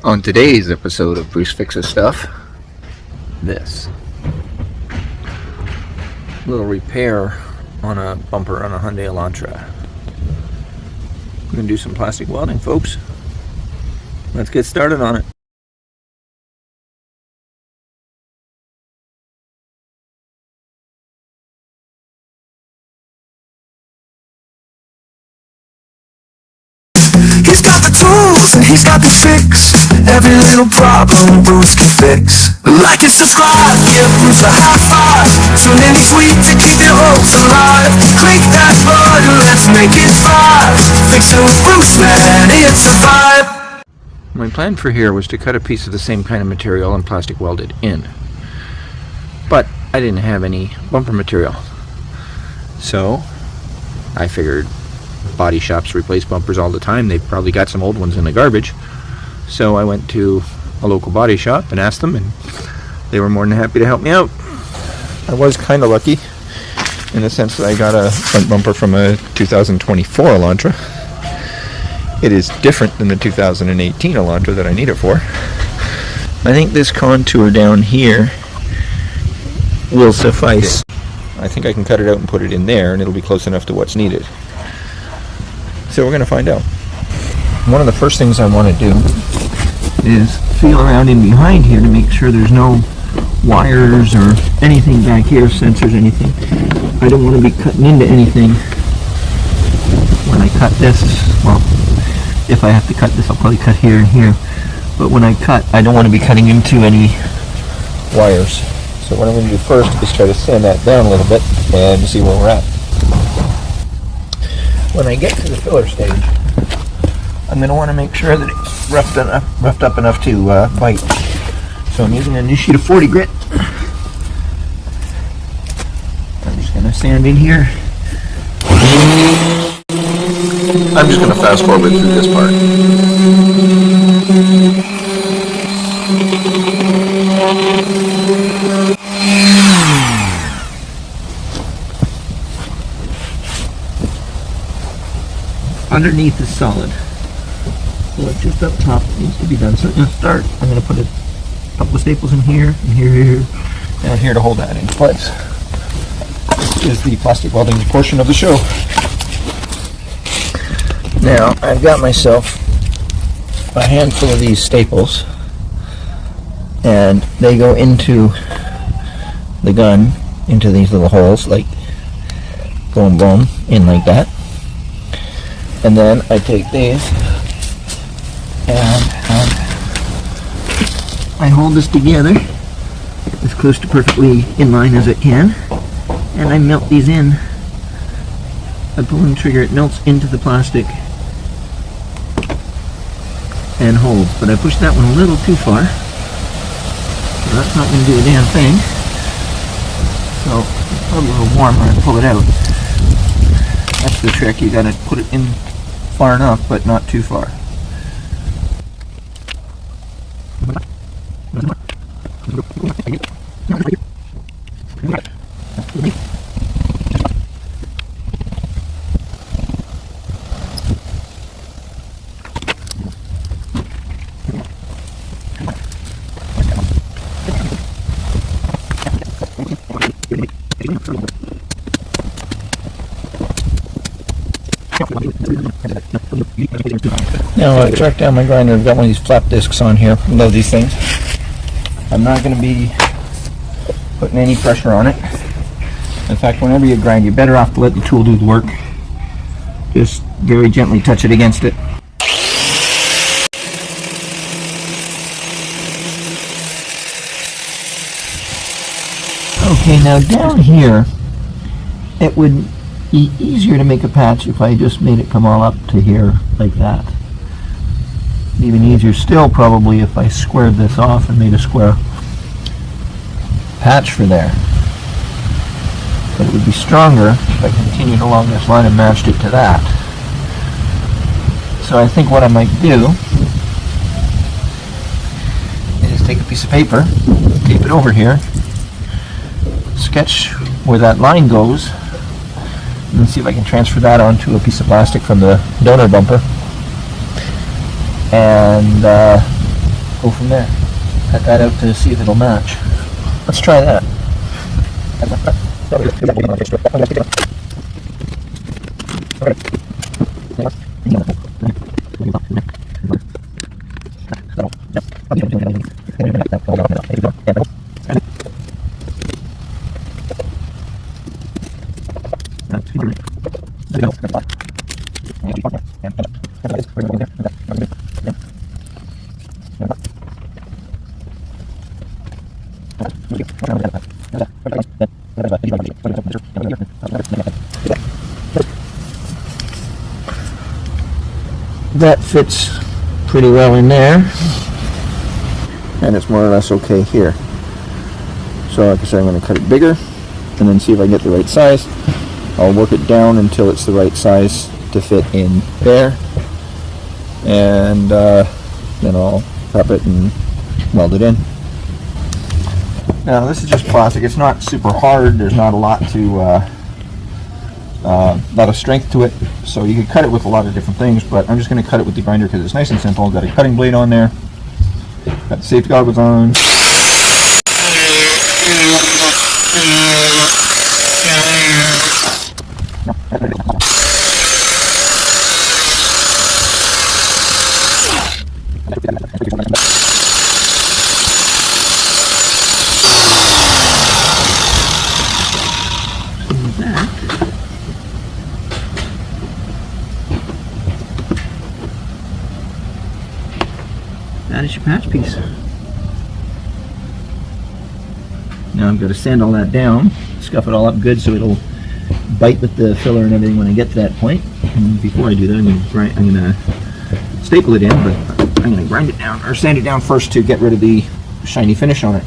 On today's episode of Bruce Fixes Stuff, this little repair on a bumper on a Hyundai Elantra. We're going to do some plastic welding, folks. Let's get started on it. He's got the tools and he's got the tricks. Every little problem Bruce can fix. Like and subscribe, give Bruce a high five. Tune in each week to keep your hopes alive. Click that button, let's make it thrive. Fix it with Bruce, man, it's a vibe. My plan for here was to cut a piece of the same kind of material and plastic weld it in. But I didn't have any bumper material. So I figured body shops replace bumpers all the time. They've probably got some old ones in the garbage. So I went to a local body shop and asked them, and they were more than happy to help me out. I was kind of lucky in the sense that I got a front bumper from a 2024 Elantra. It is different than the 2018 Elantra that I need it for. I think this contour down here will suffice. I think I can cut it out and put it in there, and it'll be close enough to what's needed. So we're going to find out. One of the first things I want to do is feel around in behind here to make sure there's no wires or anything back here, sensors, anything. I don't want to be cutting into anything when I cut this. Well, if I have to cut this, I'll probably cut here and here. But when I cut, I don't want to be cutting into any wires. So what I'm going to do first is try to sand that down a little bit and see where we're at. When I get to the filler stage, I'm going to want to make sure that it's roughed up enough to bite. So I'm using a new sheet of 40 grit. I'm just going to sand in here. I'm just going to fast forward through this part. Underneath is solid, so it's just up top that needs to be done. So I'm going to start. I'm going to put a couple of staples in here, and here, and here to hold that in place. This is the plastic welding portion of the show. Now I've got myself a handful of these staples, and they go into the gun, into these little holes, like boom, boom, in like that. And then I take these and I hold this together as close to perfectly in line as it can, and I melt these in. I pull the trigger, it melts into the plastic and holds. But I pushed that one a little too far, so that's not going to do a damn thing. So it's probably a little warm when I pull it out. That's the trick, you got to put it in far enough, but not too far. Now I tracked down my grinder. I've got one of these flap discs on here. I love these things. I'm not going to be putting any pressure on it. In fact, whenever you grind, you're better off to let the tool do the work. Just very gently touch it against it. Okay, now down here, it would be easier to make a patch if I just made it come all up to here like that. Even easier still probably if I squared this off and made a square patch for there. But it would be stronger if I continued along this line and matched it to that. So I think what I might do is take a piece of paper, tape it over here, sketch where that line goes, and see if I can transfer that onto a piece of plastic from the donor bumper, and go from there. Cut that out to see if it'll match. Let's try that. That fits pretty well in there, and it's more or less okay here. So like I said, I'm going to cut it bigger and then see if I can get the right size. I'll work it down until it's the right size to fit in there, and then I'll prep it and weld it in. Now this is just plastic. It's not super hard. There's not a lot of strength to it, so you can cut it with a lot of different things, but I'm just going to cut it with the grinder because it's nice and simple. Got a cutting blade on there, got the safety goggles on. That is your patch piece. Now I'm going to sand all that down, scuff it all up good so it'll bite with the filler and everything when I get to that point. And before I do that, I'm going to staple it in, but I'm going to grind it down or sand it down first to get rid of the shiny finish on it.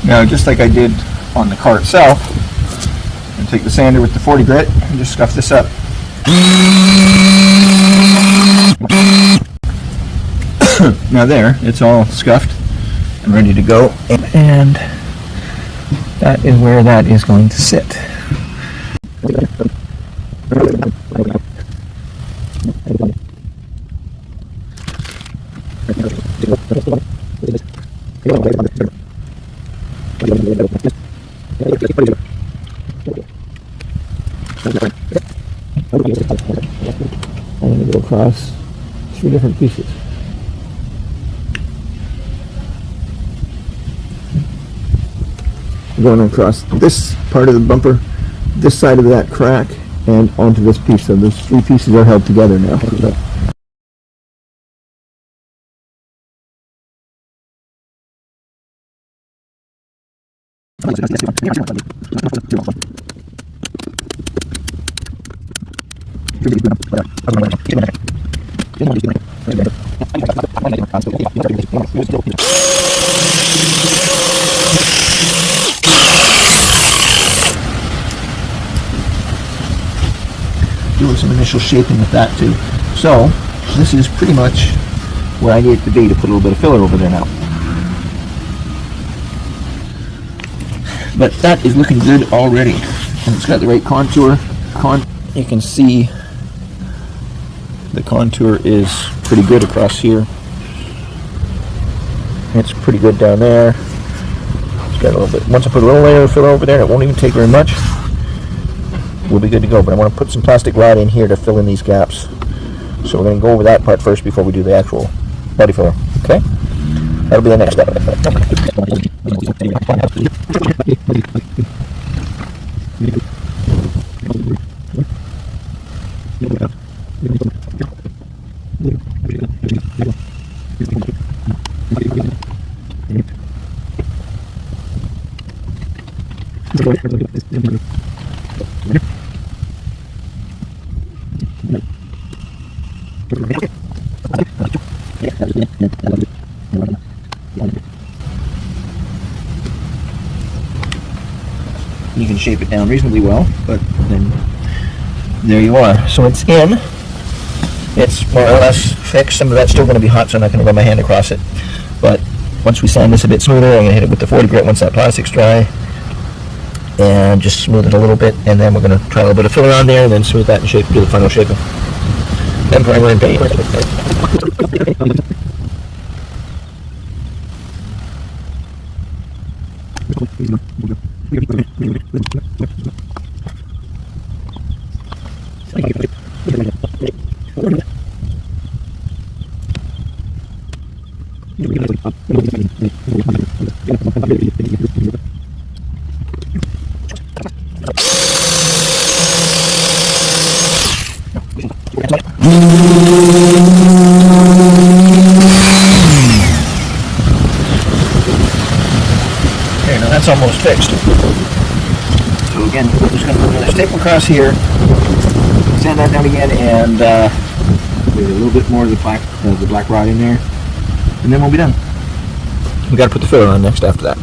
Now, just like I did on the car itself, I'm going to take the sander with the 40 grit and just scuff this up. Now there, it's all scuffed and ready to go, and that is where that is going to sit. I'm going to go across 3 different pieces. Going across this part of the bumper, this side of that crack, and onto this piece. So those 3 pieces are held together now. Doing some initial shaping with that too. So this is pretty much where I need it to be to put a little bit of filler over there now. But that is looking good already, and it's got the right contour. You can see the contour is pretty good across here. It's pretty good down there. It's got a little bit. Once I put a little layer of filler over there, it won't even take very much. We'll be good to go, but I want to put some plastic rod in here to fill in these gaps. So we're going to go over that part first before we do the actual body filler. Okay? That'll be the next step. You can shape it down reasonably well, but then there you are. So it's in. It's more or less fixed. Some of that's still going to be hot, so I'm not going to run my hand across it. But once we sand this a bit smoother, I'm going to hit it with the 40 grit once that plastic's dry, and just smooth it a little bit, and then we're going to try a little bit of filler on there, and then smooth that and shape, do the final shaping. Then primer and paint. Okay, now that's almost fixed. So again, we're just going to put another staple across here, sand that down again, and maybe a little bit more of the black rod in there, and then we'll be done. We got to put the filler on next after that.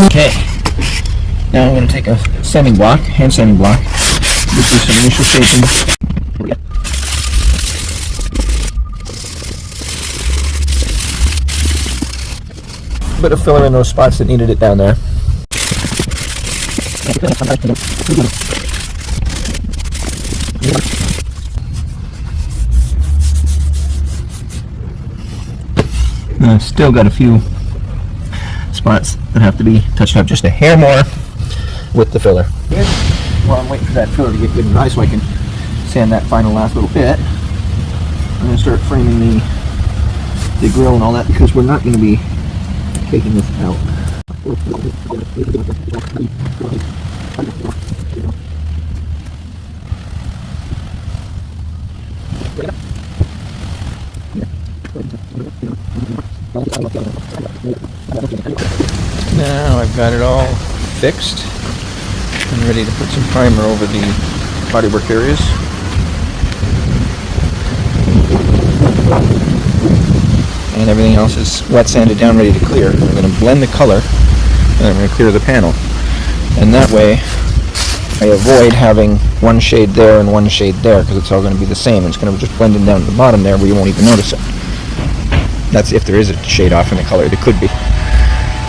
Okay, now I'm going to take a sanding block, hand sanding block, do some initial shaping. Bit of filler in those spots that needed it down there. Still got a few spots that have to be touched up just a hair more with the filler. While I'm waiting for that filler to get good and dry so I can sand that final last little bit, I'm going to start framing the grill and all that, because we're not going to be taking this out. Now I've got it all fixed and ready to put some primer over the bodywork areas. And everything else is wet sanded down, ready to clear. I'm going to blend the color, and I'm going to clear the panel. And that way I avoid having one shade there and one shade there, because it's all going to be the same. It's going to just blend in down to the bottom there where you won't even notice it. That's if there is a shade off in the color. There could be.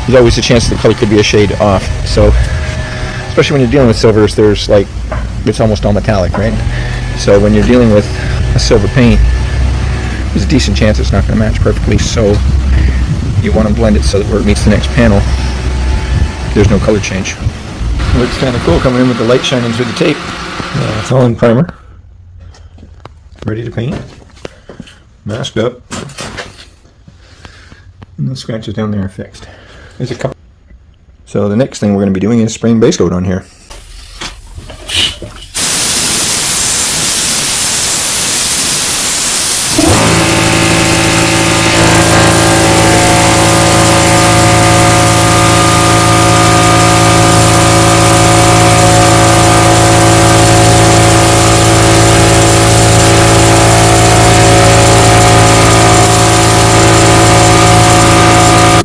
There's always a chance the color could be a shade off. So, especially when you're dealing with silvers, there's like, it's almost all metallic, right? So when you're dealing with a silver paint, there's a decent chance it's not going to match perfectly. So you want to blend it so that where it meets the next panel, there's no color change. Looks kind of cool coming in with the light shining through the tape. It's all in primer, ready to paint, masked up, and the scratches down there are fixed. There's a couple. So the next thing we're going to be doing is spraying base coat on here.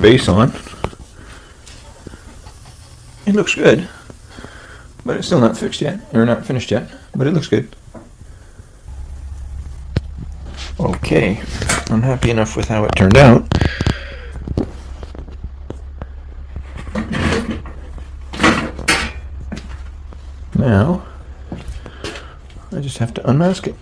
Base on. It looks good, but it's still not fixed yet, or not finished yet, but it looks good. Okay, I'm happy enough with how it turned out. Now, I just have to unmask it.